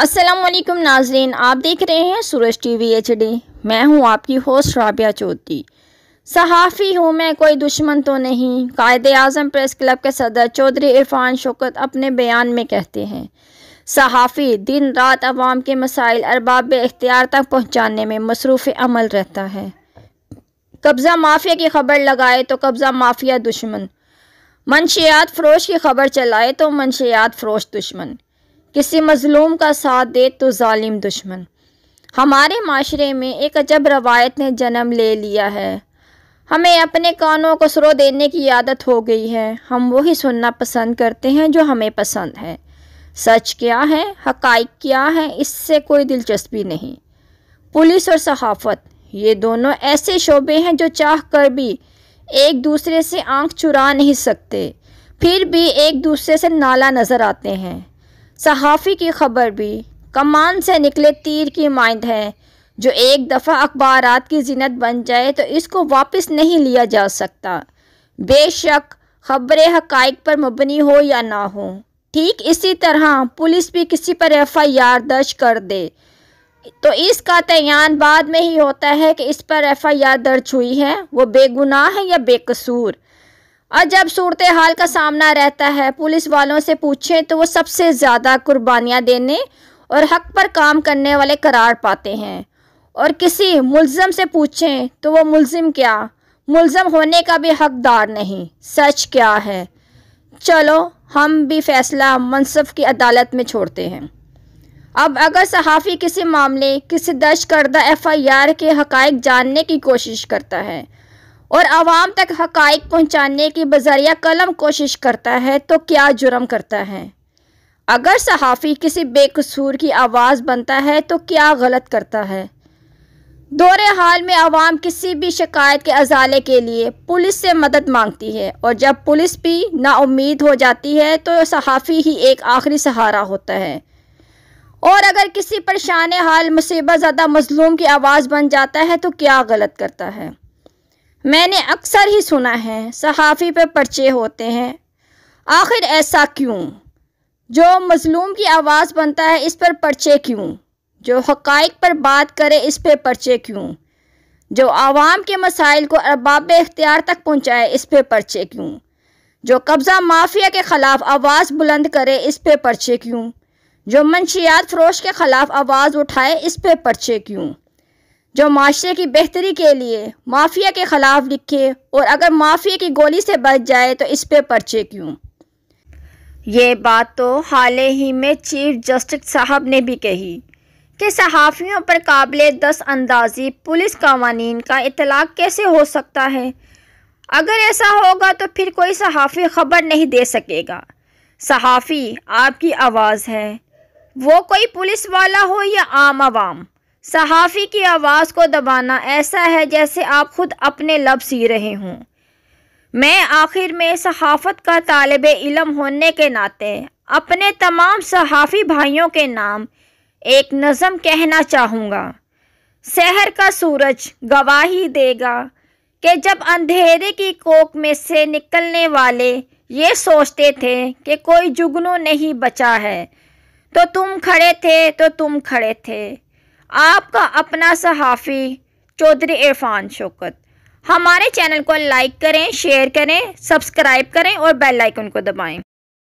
السلام علیکم ناظرین، آپ دیکھ رہے ہیں سورج ٹی وی HD۔ میں ہوں آپ کی ہوسٹ رابعہ چودھری۔ صحافی ہوں میں، کوئی دشمن تو نہیں، قائد اعظم پریس کلب کے صدر چودھری عرفان شوکت اپنے بیان میں کہتے ہیں۔ صحافی دن رات عوام کے مسائل ارباب اختیار تک پہنچانے میں مصروف عمل رہتا ہے۔ قبضہ مافیا کی خبر لگائے تو قبضہ مافیا دشمن، منشیات فروش کی خبر چلائے تو منشیات فروش دشمن، کسی مظلوم کا ساتھ دے تو ظالم دشمن۔ ہمارے معاشرے میں ایک عجب روایت نے جنم لے لیا ہے۔ ہمیں اپنے کانوں کو سرو دینے کی عادت ہو گئی ہے۔ ہم وہی سننا پسند کرتے ہیں جو ہمیں پسند ہے۔ سچ کیا ہے، حقائق کیا ہے، اس سے کوئی دلچسپی نہیں۔ پولیس اور صحافت، یہ دونوں ایسے شعبے ہیں جو چاہ کر بھی ایک دوسرے سے آنکھ چرا نہیں سکتے، پھر بھی ایک دوسرے سے نالا نظر آتے ہیں۔ صحافی کی خبر بھی کمان سے نکلے تیر کی مانند ہے، جو ایک دفعہ اخبارات کی زینت بن جائے تو اس کو واپس نہیں لیا جا سکتا، بے شک خبریں حقائق پر مبنی ہو یا نہ ہو۔ ٹھیک اسی طرح پولیس بھی کسی پر FIR درج کر دے تو اس کا تعین بعد میں ہی ہوتا ہے کہ اس پر FIR درج ہوئی ہے، وہ بے گناہ ہے یا بے قصور۔ اور جب صورتحال کا سامنا رہتا ہے، پولیس والوں سے پوچھیں تو وہ سب سے زیادہ قربانیاں دینے اور حق پر کام کرنے والے قرار پاتے ہیں، اور کسی ملزم سے پوچھیں تو وہ ملزم کیا، ملزم ہونے کا بھی حقدار نہیں۔ سچ کیا ہے؟ چلو ہم بھی فیصلہ منصف کی عدالت میں چھوڑتے ہیں۔ اب اگر صحافی کسی معاملے، کسی درج کردہ FIR کے حقائق جاننے کی کوشش کرتا ہے اور عوام تک حقائق پہنچانے کی بذریعہ قلم کوشش کرتا ہے تو کیا جرم کرتا ہے؟ اگر صحافی کسی بے قصور کی آواز بنتا ہے تو کیا غلط کرتا ہے؟ دور حال میں عوام کسی بھی شکایت کے ازالے کے لیے پولیس سے مدد مانگتی ہے، اور جب پولیس بھی نا امید ہو جاتی ہے تو صحافی ہی ایک آخری سہارا ہوتا ہے، اور اگر کسی پریشان حال مصیبت زدہ مظلوم کی آواز بن جاتا ہے تو کیا غلط کرتا ہے؟ میں نے اکثر ہی سنا ہے صحافی پہ پرچے ہوتے ہیں، آخر ایسا کیوں؟ جو مظلوم کی آواز بنتا ہے اس پر پرچے کیوں؟ جو حقائق پر بات کرے اس پہ پرچے کیوں؟ جو عوام کے مسائل کو ارباب اختیار تک پہنچائے اس پہ پرچے کیوں؟ جو قبضہ مافیا کے خلاف آواز بلند کرے اس پہ پرچے کیوں؟ جو منشیات فروش کے خلاف آواز اٹھائے اس پہ پرچے کیوں؟ جو معاشرے کی بہتری کے لیے مافیا کے خلاف لکھے اور اگر مافیا کی گولی سے بچ جائے تو اس پہ پرچے کیوں؟ یہ بات تو حال ہی میں چیف جسٹس صاحب نے بھی کہی کہ صحافیوں پر قابل دست اندازی پولیس قوانین کا اطلاق کیسے ہو سکتا ہے؟ اگر ایسا ہوگا تو پھر کوئی صحافی خبر نہیں دے سکے گا۔ صحافی آپ کی آواز ہے، وہ کوئی پولیس والا ہو یا عام عوام۔ صحافی کی آواز کو دبانا ایسا ہے جیسے آپ خود اپنے لب سی رہے ہوں۔ میں آخر میں صحافت کا طالب علم ہونے کے ناطے اپنے تمام صحافی بھائیوں کے نام ایک نظم کہنا چاہوں گا۔ سحر کا سورج گواہی دے گا کہ جب اندھیرے کی کوکھ میں سے نکلنے والے یہ سوچتے تھے کہ کوئی جگنو نہیں بچا ہے، تو تم کھڑے تھے۔ آپ کا اپنا صحافی چودھری عرفان شوکت۔ ہمارے چینل کو لائک کریں، شیئر کریں، سبسکرائب کریں اور بیل آئیکن کو دبائیں۔